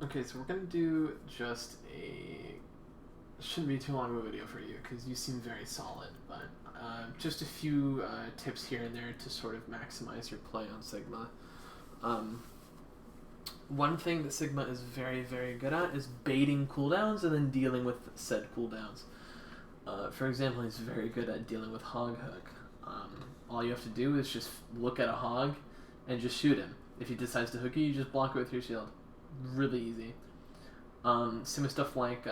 Okay, so we're gonna do just a... Shouldn't be too long of a video for you, because you seem very solid, but just a few tips here and there to sort of maximize your play on Sigma. One thing that Sigma is very, very good at is baiting cooldowns and then dealing with said cooldowns. For example, he's very good at dealing with Hog Hook. All you have to do is just look at a Hog and just shoot him. If he decides to hook you, you just block it with your shield. Really easy. Same with stuff like,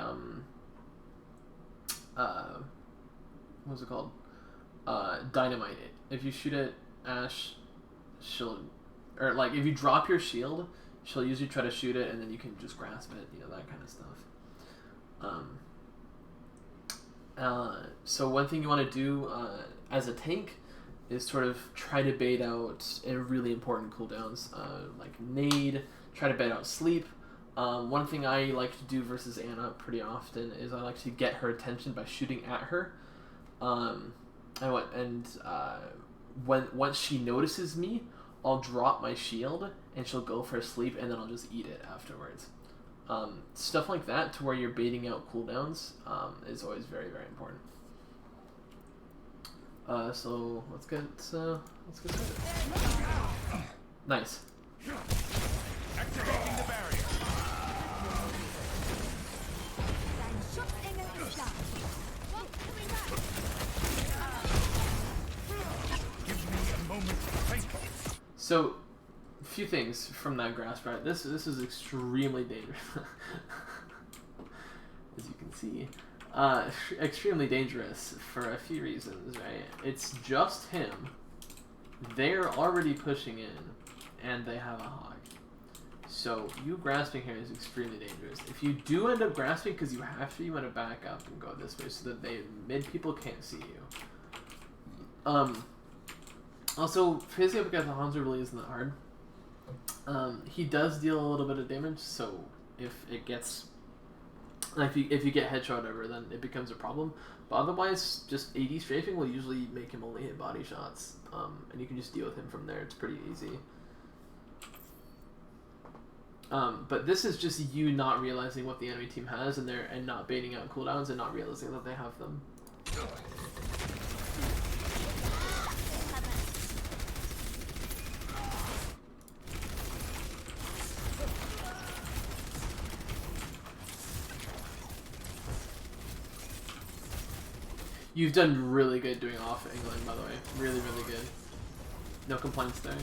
what's it called? Dynamite. If you shoot at Ashe, she'll, or like if you drop your shield, she'll usually try to shoot it, and then you can just grasp it, you know, that kind of stuff. So one thing you want to do as a tank is sort of try to bait out really important cooldowns, like Nade, try to bait out Sleep. One thing I like to do versus Ana pretty often is I like to get her attention by shooting at her. Once she notices me, I'll drop my shield and she'll go for a Sleep, and then I'll just eat it afterwards. Stuff like that, to where you're baiting out cooldowns, is always very, very important. So let's get started. Nice. Activating the barrier. Give me a moment to think. So, a few things from that grass rat. This is extremely dangerous. As you can see. Extremely dangerous for a few reasons, right? It's just him. They're already pushing in, and they have a Hog. So you grasping here is extremely dangerous. If you do end up grasping because you have to, you want to back up and go this way so that mid people can't see you. Also, physically because the Hanzo really isn't that hard. He does deal a little bit of damage, so if it gets, if you get headshot over, then it becomes a problem. But otherwise, just AD strafing will usually make him only hit body shots, and you can just deal with him from there. It's pretty easy. But this is just you not realizing what the enemy team has, and not baiting out cooldowns and not realizing that they have them. You've done really good doing off angling, by the way. Really, really good. No complaints there.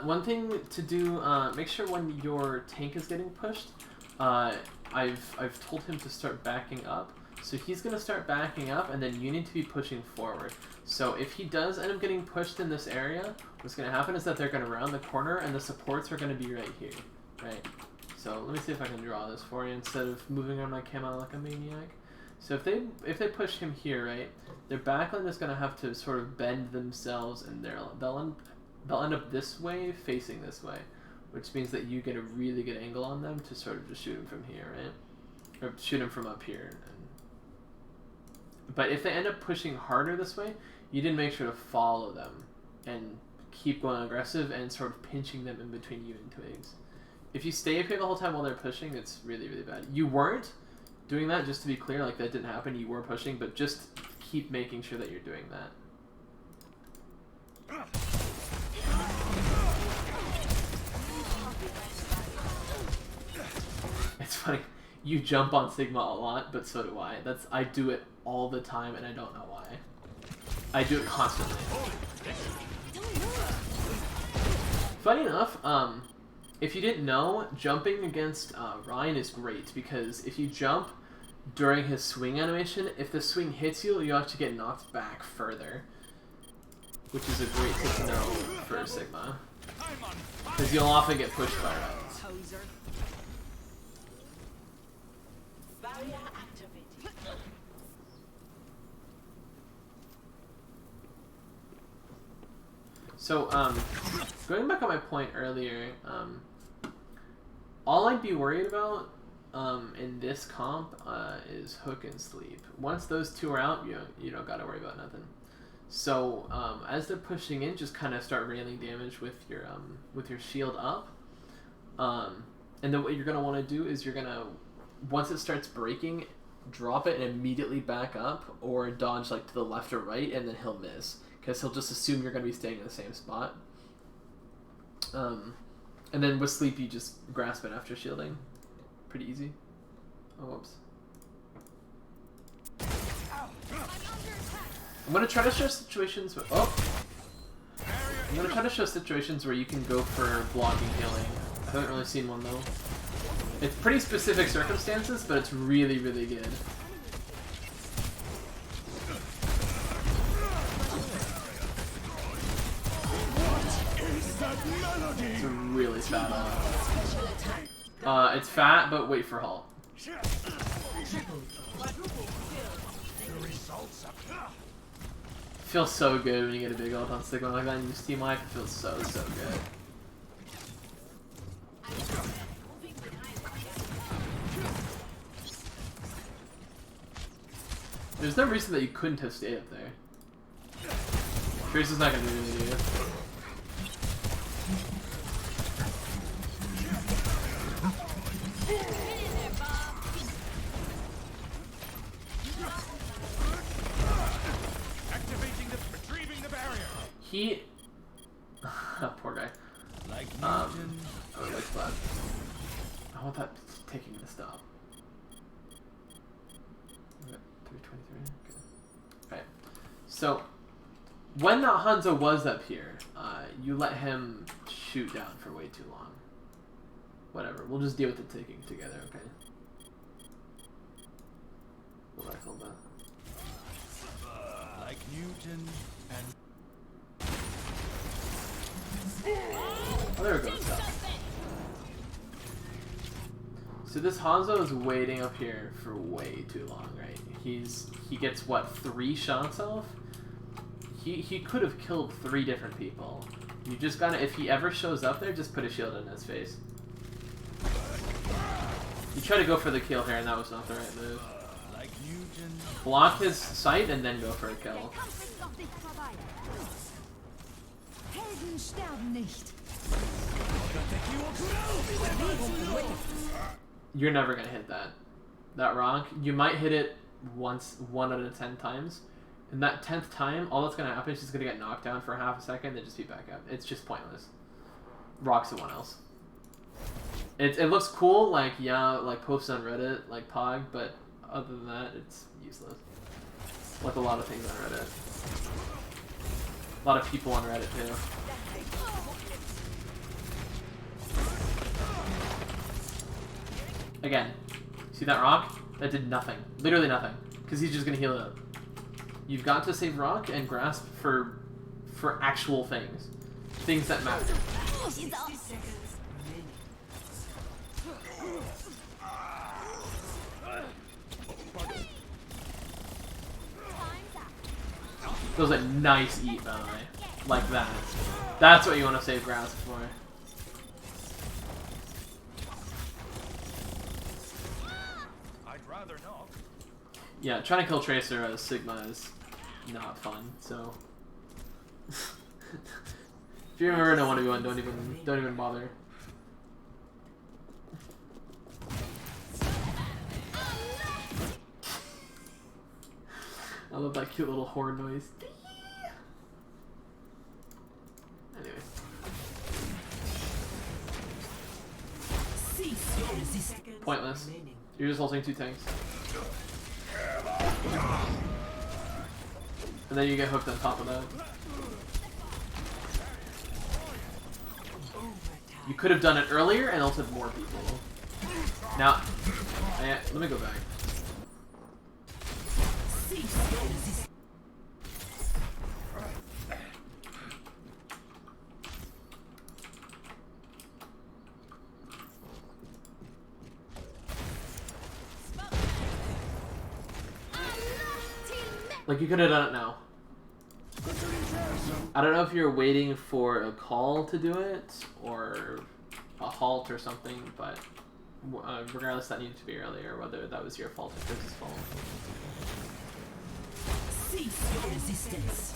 One thing to do, make sure when your tank is getting pushed, I've told him to start backing up. So he's going to start backing up, and then you need to be pushing forward. So if he does end up getting pushed in this area, what's going to happen is that they're going to round the corner, and the supports are going to be right here, right? So let me see if I can draw this for you instead of moving on my camo like a maniac. So if they push him here, right, their backline is going to have to sort of bend themselves, and they'll end up this way, facing this way, which means that you get a really good angle on them to sort of just shoot him from here, right? Or shoot him from up here. But if they end up pushing harder this way, you did make sure to follow them and keep going aggressive and sort of pinching them in between you and Twigs. If you stay up here the whole time while they're pushing, it's really, really bad. You weren't doing that, just to be clear, like that didn't happen. You were pushing, but just keep making sure that you're doing that. It's funny. You jump on Sigma a lot, but so do I. I do it all the time, and I don't know why. I do it constantly. Funny enough, if you didn't know, jumping against Ryan is great, because if you jump during his swing animation, if the swing hits you, you actually get knocked back further. Which is a great tip to know for Sigma. Because you'll often get pushed by Ryan. So, going back on my point earlier, all I'd be worried about in this comp is Hook and Sleep. Once those two are out, you don't gotta worry about nothing. So as they're pushing in, just kind of start railing damage with your shield up. And then what you're gonna want to do is you're gonna, once it starts breaking, drop it and immediately back up, or dodge like to the left or right, and then he'll miss because he'll just assume you're gonna be staying in the same spot. And then with Sleep, you just grasp it after shielding. Pretty easy. Oh, whoops. I'm gonna try to show situations where, I'm gonna try to show situations where you can go for blocking healing. I haven't really seen one though. It's pretty specific circumstances, but it's really, really good. It's a really fat ult. It's fat, but wait for halt. Feels so good when you get a big ult on Sigma like that and use Team Life. It feels so good. There's no reason that you couldn't have stayed up there. Tracer's not gonna do anything to you. Retrieving the barrier. He... poor guy. Like Oh, like flat. I want that taking to stop. 323. Okay. Alright. So, when that Hanzo was up here, you let him shoot down for way too long. Whatever. We'll just deal with the taking together, okay? We'll rifle that. Like Newton and... Oh, there we go. Stop. So this Hanzo is waiting up here for way too long, right? He gets what, 3 shots off? He could have killed 3 different people. You just gotta, if he ever shows up there, just put a shield in his face. You try to go for the kill here, and that was not the right move. Like Newton. Block his sight and then go for a kill. Helden sterben nicht. You're never gonna hit that rock. You might hit it once, 1 out of 10 times. And that 10th time, all that's gonna happen is she's gonna get knocked down for half a second, then just be back up. It's just pointless. Rock someone else. It looks cool, like, yeah, like posts on Reddit, like Pog, but other than that, it's useless. Like a lot of things on Reddit. A lot of people on Reddit too. Again, see that rock? That did nothing. Literally nothing. Because he's just gonna heal it up. You've got to save rock and grasp for actual things. Things that matter. Feels like nice eat, by the way. Like that. That's what you want to save grasp for. I'd rather not. Yeah, trying to kill Tracer as Sigma is not fun, so if you ever don't want to go in, don't even bother. I love that cute little horn noise. Anyway. Pointless. You're just holding 2 tanks. And then you get hooked on top of that. You could have done it earlier and ulted more people. Now, let me go back. Like, you could have done it now. I don't know if you're waiting for a call to do it, or a halt or something, but regardless, that needed to be earlier, whether that was your fault or Chris's fault. Cease your resistance.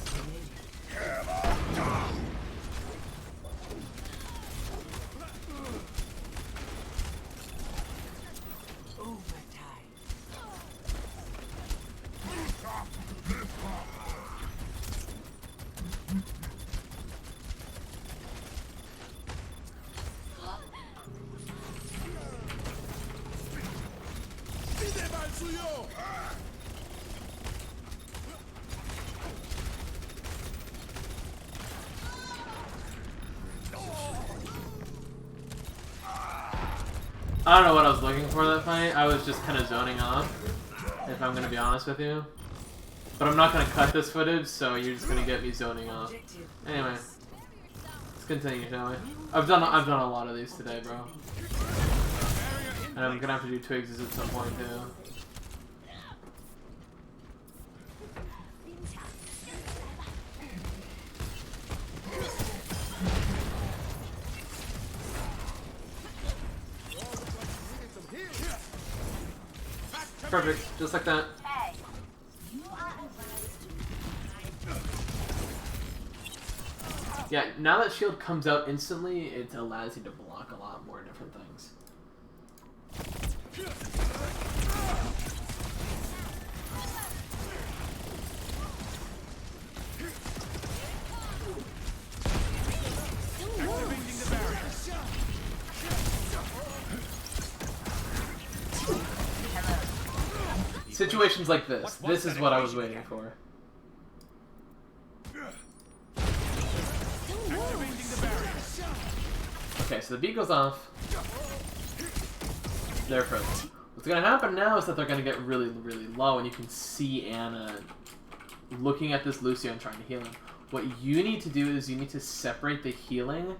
I don't know what I was looking for that fight. I was just kind of zoning off, if I'm going to be honest with you. But I'm not going to cut this footage, so you're just going to get me zoning off. Anyway, let's continue, shall we? I've done a lot of these today, bro. And I'm going to have to do Twigs at some point, too. Perfect, just like that. Yeah, now that shield comes out instantly, it allows you to block a lot more different things. Situations like this. This is what I was waiting for. Okay, so the beat goes off. They're frozen. What's gonna happen now is that they're gonna get really, really low, and you can see Anna looking at this Lucio and trying to heal him. What you need to do is you need to separate the healing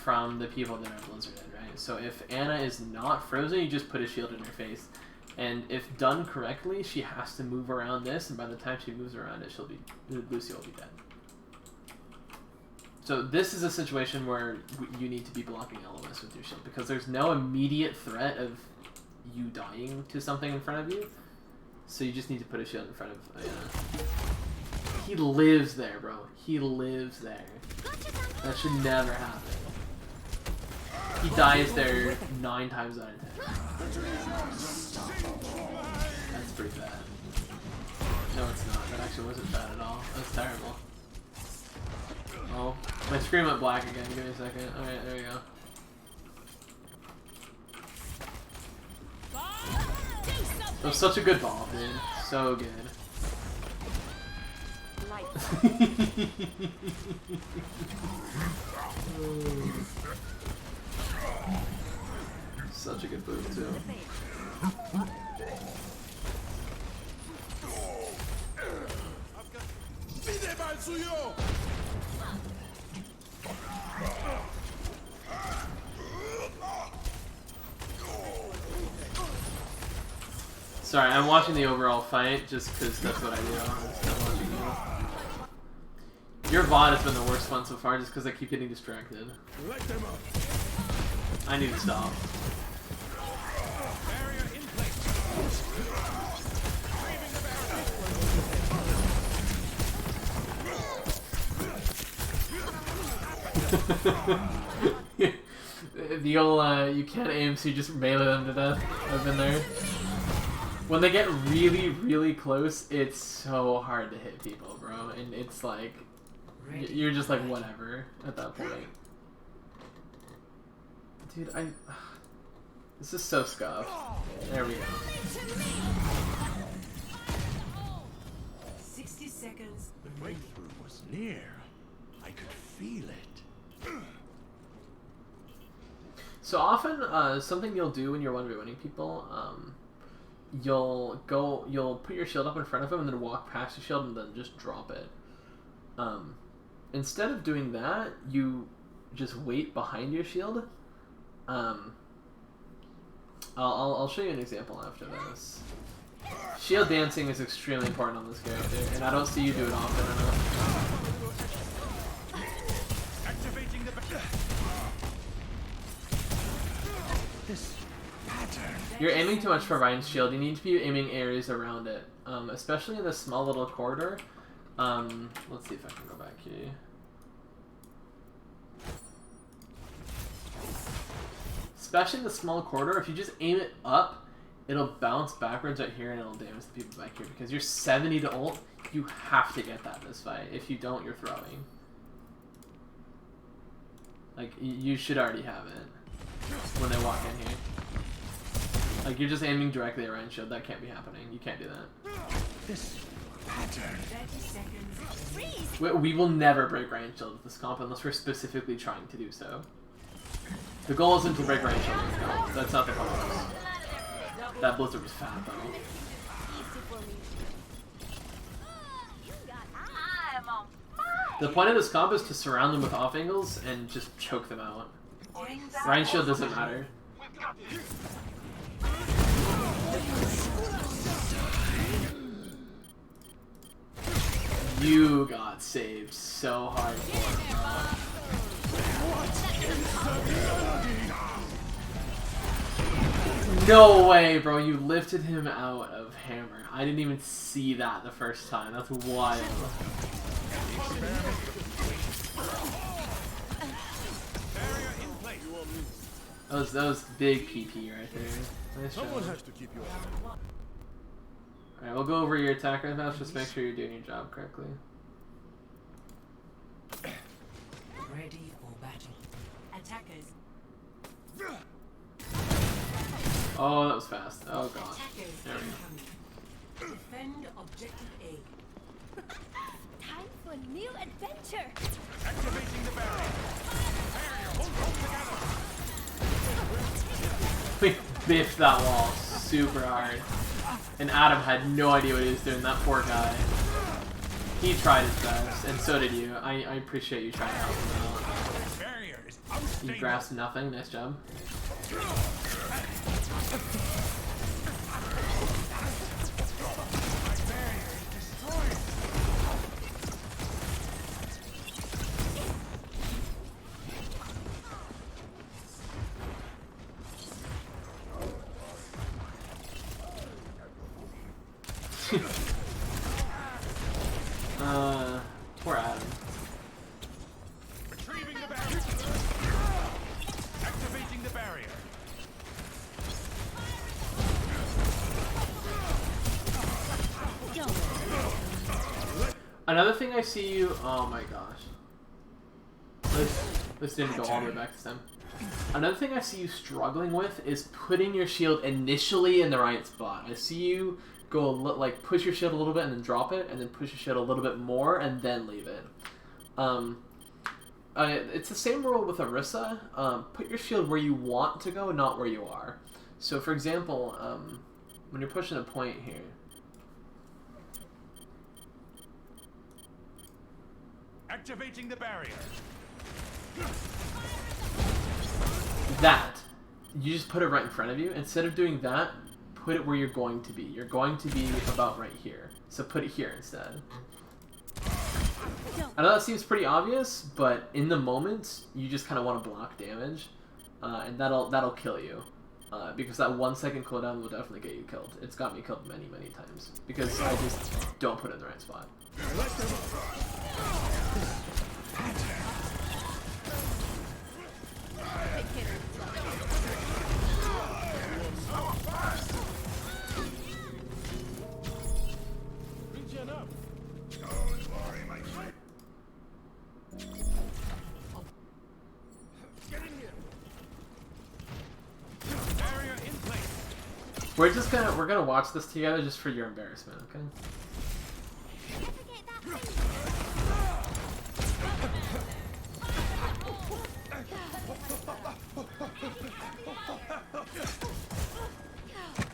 from the people that are blizzarded, right? So if Anna is not frozen, you just put a shield in her face. And if done correctly, she has to move around this, and by the time she moves around it, Lucio will be dead. So this is a situation where you need to be blocking LOS with your shield, because there's no immediate threat of you dying to something in front of you. So you just need to put a shield in front of He lives there, bro. He lives there. That should never happen. He dies there 9 times out of 10. That's pretty bad. No, it's not. That actually wasn't bad at all. That's terrible. Oh, my screen went black again. Give me a second. Alright, there we go. That was such a good ball, dude. So good. Such a good move, too. Sorry, I'm watching the overall fight just because that's what I do. I'm watching you. Your VOD has been the worst one so far just because I keep getting distracted. I need to stop. The old, you can't aim, so you just melee them to death. I've been there. When they get really, really close, it's so hard to hit people, bro. And it's like, you're just like, whatever, at that point. Dude, this is so scuffed. There we go. 60 seconds. The breakthrough was near. I could feel it. So often, something you'll do when you're 1v1ing people, you'll put your shield up in front of them and then walk past the shield and then just drop it. Instead of doing that, you just wait behind your shield. I'll show you an example after this. Shield dancing is extremely important on this character, and I don't see you do it often enough. Activating the This pattern. You're aiming too much for Ryan's shield. You need to be aiming areas around it, especially in this small little corridor. Let's see if I can go back here. Especially in the small corridor, if you just aim it up, it'll bounce backwards right here and it'll damage the people back here. Because you're 70 to ult, you have to get that this fight. If you don't, you're throwing. Like, you should already have it when they walk in here. Like, you're just aiming directly at Ryan's shield. That can't be happening. You can't do that. This pattern. 30 seconds. Freeze! We will never break Ryan's shield with this comp unless we're specifically trying to do so. The goal isn't to break Ryan's shield with this comp. That's not the purpose. That blizzard was fat, though. Easy for me. You got I'm on fire! The point of this comp is to surround them with off angles and just choke them out. Ryan's shield doesn't matter. You got saved so hard for it, bro. No way, bro. You lifted him out of hammer. I didn't even see that the first time. That's wild. That was big PP right there. Nice Someone job. has to keep you up. Alright, we'll go over your attack right now. Just make sure you're doing your job correctly. Ready for battle. Attackers. Oh, that was fast. Oh god. Attackers There we go. incoming. Defend objective A. Time for a new adventure! Activating the barrier. Barrier, hold together. We biffed that wall super hard. And Adam had no idea what he was doing, that poor guy. He tried his best, and so did you. I appreciate you trying to help him out. Barrier is You unstable. grasped nothing, nice job. My barrier is destroyed. Poor Adam. Retrieving the barrier. Activating the barrier. Another thing I see you. Oh my gosh. This didn't go all the way back this time. Another thing I see you struggling with is putting your shield initially in the right spot. I see you go like push your shield a little bit and then drop it, and then push your shield a little bit more and then leave it. It's the same rule with Orisa. Put your shield where you want to go, not where you are. So, for example, when you're pushing a point here. Activating the barrier. That, you just put it right in front of you. Instead of doing that, put it where you're going to be. You're going to be about right here. So put it here instead. I know that seems pretty obvious, but in the moment, you just kind of want to block damage. And that'll kill you. Because that 1 second cooldown will definitely get you killed. It's got me killed many, many times. Because I just don't put it in the right spot. Barrier in place. We're gonna watch this together just for your embarrassment, okay? Never get that thing.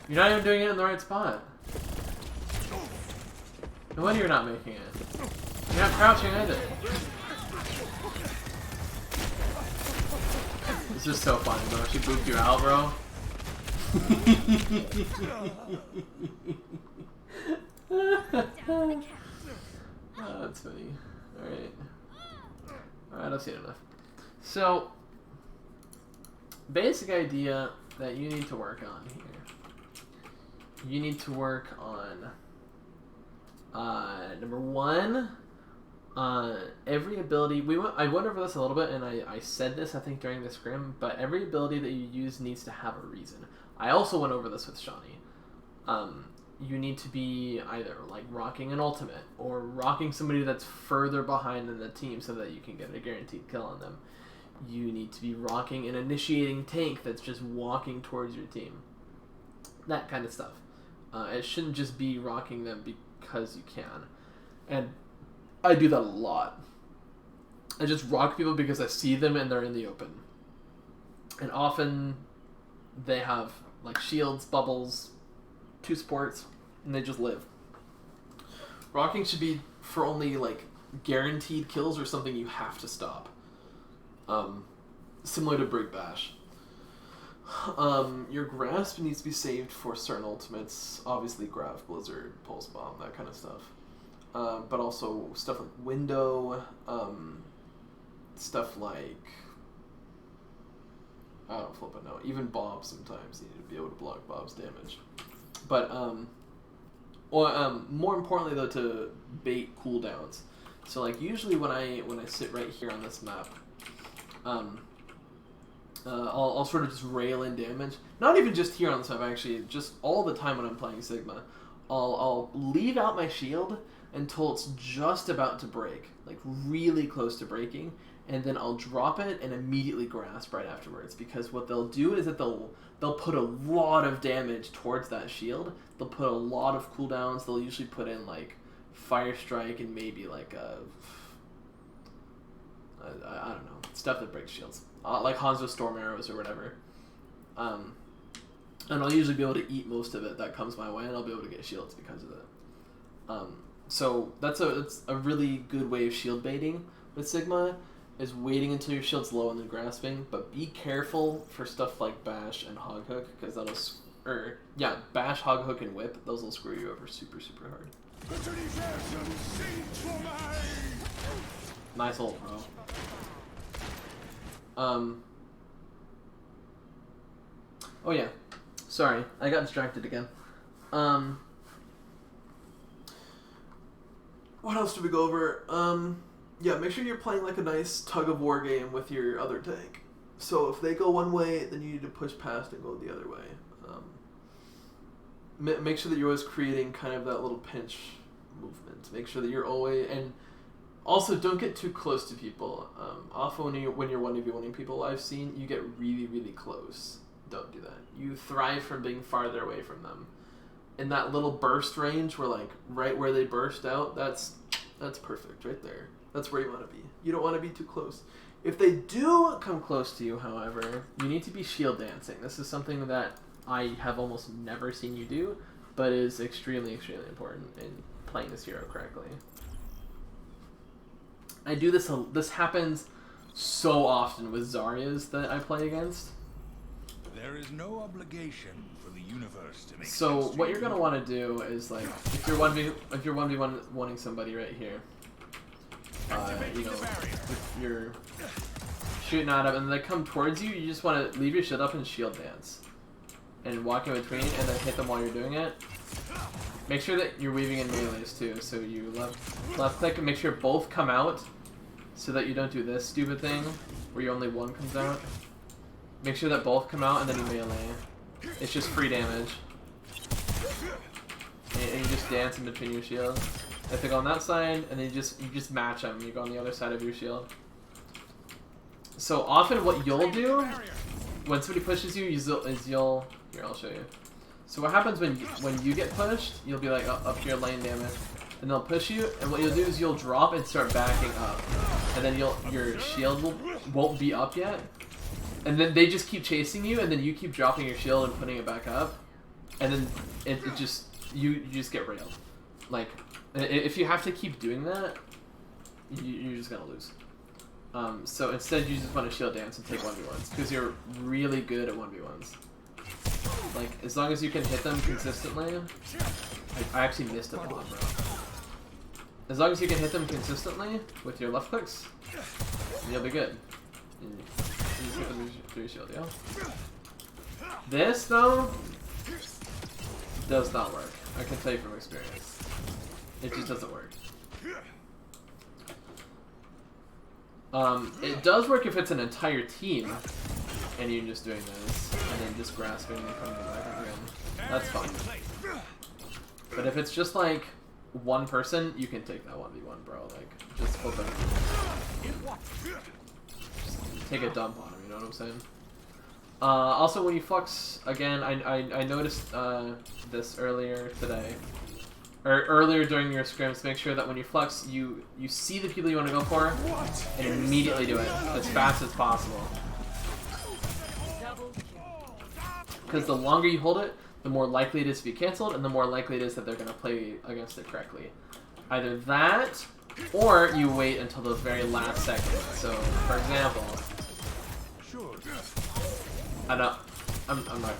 You're not even doing it in the right spot. No wonder you're not making it. You're not crouching either. This is so funny, bro. She booped you out, bro. Oh, that's funny. Alright. Alright, I've seen enough. So, basic idea, that you need to work on here. You need to work on number one, every ability. I went over this a little bit, and I said this I think during the scrim, but every ability that you use needs to have a reason. I also went over this with Shani. You need to be either like rocking an ultimate or rocking somebody that's further behind in the team so that you can get a guaranteed kill on them. You need to be rocking an initiating tank that's just walking towards your team. That kind of stuff. It shouldn't just be rocking them because you can. And I do that a lot. I just rock people because I see them and they're in the open. And often they have like shields, bubbles, 2 supports, and they just live. Rocking should be for only like guaranteed kills or something you have to stop. Similar to Brig Bash. Your grasp needs to be saved for certain ultimates. Obviously Grav, Blizzard, Pulse Bomb, that kind of stuff. But also stuff like Window, stuff like, I don't flip it now. Even Bob sometimes you need to be able to block Bob's damage. But more importantly though, to bait cooldowns. So like usually when I sit right here on this map, I'll sort of just rail in damage. Not even just here on this map, actually, just all the time when I'm playing Sigma. I'll leave out my shield until it's just about to break, like really close to breaking, and then I'll drop it and immediately grasp right afterwards. Because what they'll do is that they'll put a lot of damage towards that shield. They'll put a lot of cooldowns. They'll usually put in like Fire Strike and maybe like I don't know, stuff that breaks shields. Like Hanzo Storm Arrows or whatever. And I'll usually be able to eat most of it that comes my way, and I'll be able to get shields because of it. So that's a really good way of shield baiting with Sigma, is waiting until your shield's low and then grasping. But be careful for stuff like Bash and Hog Hook, because Bash, Hog Hook, and Whip, those will screw you over super, super hard. Nice ult, bro. Oh yeah, sorry, I got distracted again. What else did we go over? Yeah, make sure you're playing like a nice tug-of-war game with your other tank. So if they go one way, then you need to push past and go the other way. Make sure that you're always creating kind of that little pinch movement. Make sure that you're always... And also, don't get too close to people. Often when you're 1v1ing people, I've seen, you get really, really close. Don't do that. You thrive from being farther away from them. In that little burst range, where like right where they burst out, that's perfect right there. That's where you want to be. You don't want to be too close. If they do come close to you, however, you need to be shield dancing. This is something that I have almost never seen you do, but is extremely, extremely important in playing this hero correctly. I do this. This happens so often with Zaryas that I play against. There is no obligation for the universe to make So sense to what you. you're gonna want to do is like if you're 1v1ing somebody right here, you know, if you're shooting at them and they come towards you, you just want to leave your shit up and shield dance, and walk in between and then hit them while you're doing it. Make sure that you're weaving in melees too, so you left click and make sure both come out, so that you don't do this stupid thing where you only one comes out. Make sure that both come out and then you melee. It's just free damage. And you just dance in between your shields. If they go on that side, and then you just match them. You go on the other side of your shield. So often what you'll do when somebody pushes you is you'll here, I'll show you. So what happens when you get pushed, you'll be like up here lane damage, and they'll push you, and what you'll do is you'll drop and start backing up, and then your shield won't be up yet, and then they just keep chasing you, and then you keep dropping your shield and putting it back up, and then you just get railed. Like if you have to keep doing that, you're just gonna lose. So instead you just want to shield dance and take 1v1s, because you're really good at 1v1s. Like, as long as you can hit them consistently... I actually missed a bomb, bro. As long as you can hit them consistently with your left clicks, you'll be good. And you just hit them through your shield, yeah? This, though, does not work. I can tell you from experience. It just doesn't work. It does work if it's an entire team, and you're just doing this, and then just grasping and coming back again. That's fine. But if it's just like one person, you can take that 1v1, bro. Like, just flip it. Just take a dump on him, you know what I'm saying? Also, when you flux, again, I noticed this earlier today. Or earlier during your scrims, make sure that when you flux, you see the people you want to go for, and immediately do it as fast as possible. Because the longer you hold it, the more likely it is to be cancelled, and the more likely it is that they're going to play against it correctly. Either that, or you wait until the very last second. So, for example, I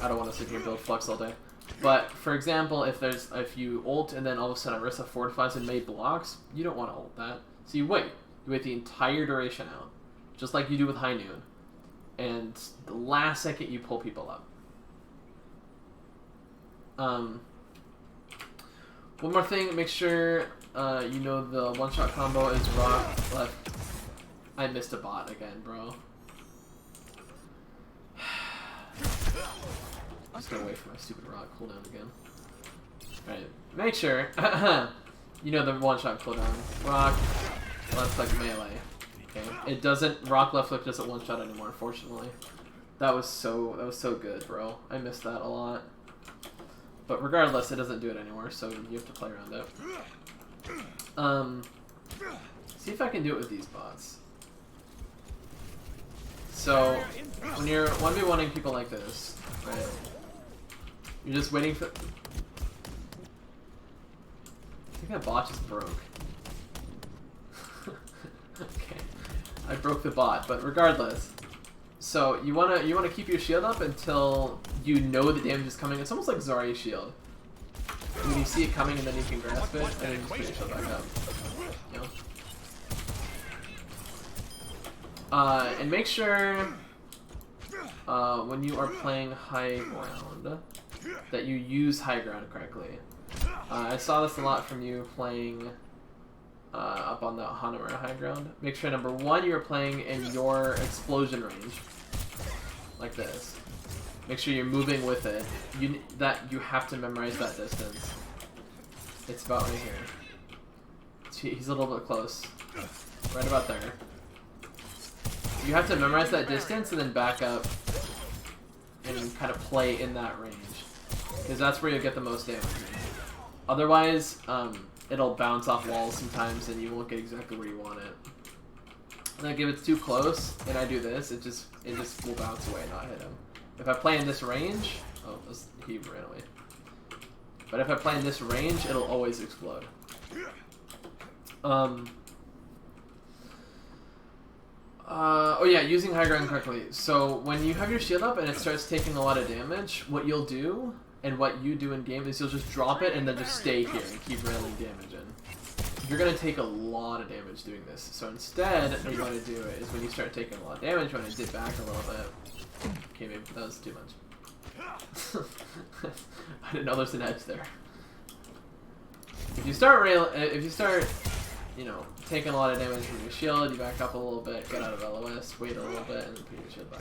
don't want to sit here and build flux all day. But for example, if you ult and then all of a sudden Orisa fortifies and made blocks, you don't want to ult that. So you wait. You wait the entire duration out, just like you do with High Noon. And the last second you pull people up. One more thing, make sure you know the one-shot combo is rock left. I missed a bot again, bro. I'm just gonna wait for my stupid rock cooldown again. Right, make sure you know the one-shot cooldown. Rock left click melee. Okay, it doesn't. Rock left click doesn't one-shot anymore, unfortunately. That was so good, bro. I missed that a lot. But regardless, it doesn't do it anymore, so you have to play around it. See if I can do it with these bots. So, when you're 1v1ing people like this, right, you're just waiting for... I think that bot just broke. Okay, I broke the bot, but regardless. So, you wanna keep your shield up until you know the damage is coming. It's almost like Zarya's shield. When you see it coming and then you can grasp it, and then just put your shield back up. You know? And make sure when you are playing high ground that you use high ground correctly. I saw this a lot from you playing up on the Hanamura high ground. Make sure number one you are playing in your explosion range, like this. Make sure you're moving with it. You have to memorize that distance. It's about right here. He's a little bit close, right about there. You have to memorize that distance and then back up and kind of play in that range, because that's where you'll get the most damage. Otherwise, it'll bounce off walls sometimes and you won't get exactly where you want it. And like if it's too close and I do this, it just will bounce away and not hit him. If I play in this range, he ran away. But if I play in this range, it'll always explode. Oh yeah, using high ground correctly. So when you have your shield up and it starts taking a lot of damage, what you'll do, and what you do in game, is you'll just drop it and then just stay here and keep railing damage in. You're going to take a lot of damage doing this. So instead, what you want to do is when you start taking a lot of damage, you want to dip back a little bit. Okay, maybe that was too much. I didn't know there's an edge there. If you start you know, taking a lot of damage from your shield, you back up a little bit, get out of LOS, wait a little bit, and then put your shield back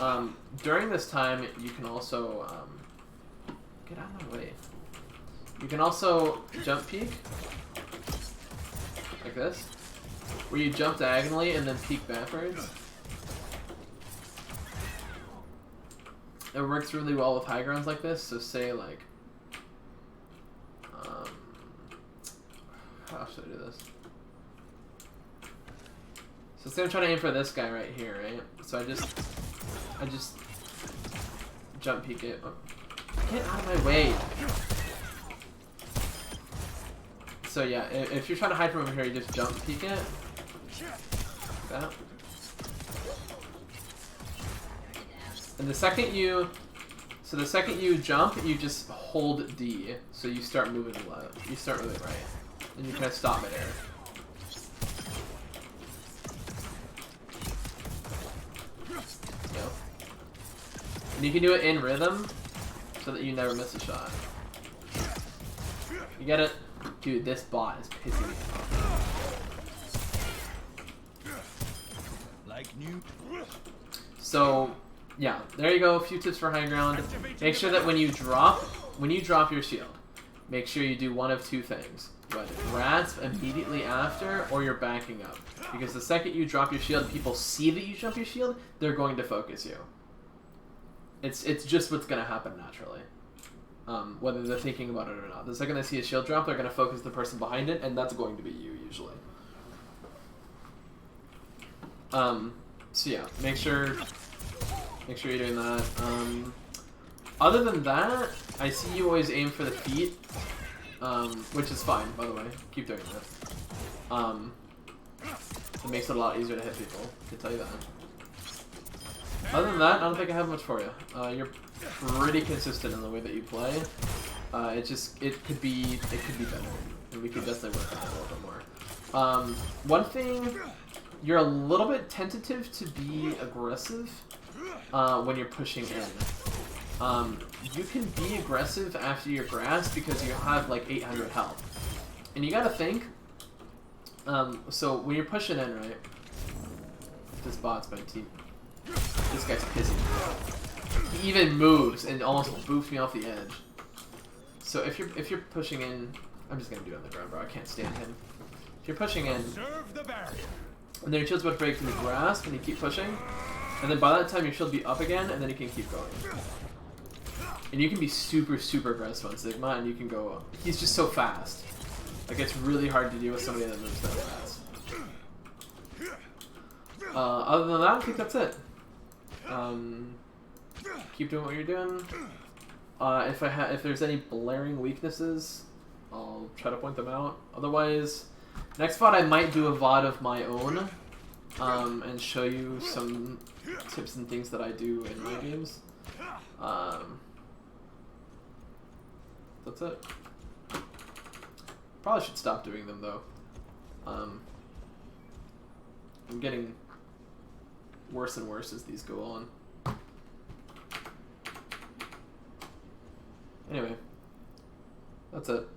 on. During this time, you can also, get out of my way. You can also jump peek, like this, where you jump diagonally and then peek backwards. It works really well with high grounds like this, so say like, how should I do this? So say I'm trying to aim for this guy right here, right? So I just jump peek it. Oh, get out of my way! So yeah, if you're trying to hide from him here, you just jump peek it. Like that. And the second you jump, you just hold D, so you start moving left. You start moving right. And you kind of stop midair. Yep. And you can do it in rhythm so that you never miss a shot. You get it? Dude, this bot is pissing me off. Like new. So, yeah, there you go. A few tips for high ground. Make sure that when you drop your shield, make sure you do one of two things. Whether grasp immediately after, or you're backing up. Because the second you drop your shield, people see that you drop your shield, they're going to focus you. It's just what's going to happen naturally. Whether they're thinking about it or not. The second they see a shield drop, they're going to focus the person behind it, and that's going to be you, usually. So yeah, make sure you're doing that. Other than that, I see you always aim for the feet, which is fine, by the way. Keep doing that. It makes it a lot easier to hit people, I can tell you that. Other than that, I don't think I have much for you. You're pretty consistent in the way that you play. It could be better, and we could definitely work on it a little bit more. One thing, you're a little bit tentative to be aggressive when you're pushing in. You can be aggressive after your grasp because you have like 800 health, and you gotta think. So when you're pushing in, right? This bot's my team. This guy's pissing me off. He even moves and almost boofs me off the edge. So if you're pushing in, I'm just gonna do it on the ground, bro. I can't stand him. If you're pushing in, Serve the barrier. and then your shield's about to break from the grasp, and you keep pushing, and then by that time your shield will be up again, and then you can keep going. And you can be super aggressive on Sigma, and you can go. He's just so fast. Like it's really hard to deal with somebody that moves that fast. Other than that, I think that's it. Keep doing what you're doing. If there's any blaring weaknesses, I'll try to point them out. Otherwise, next VOD I might do a VOD of my own, and show you some tips and things that I do in my games. That's it. Probably should stop doing them though. I'm getting worse and worse as these go on. Anyway, that's it.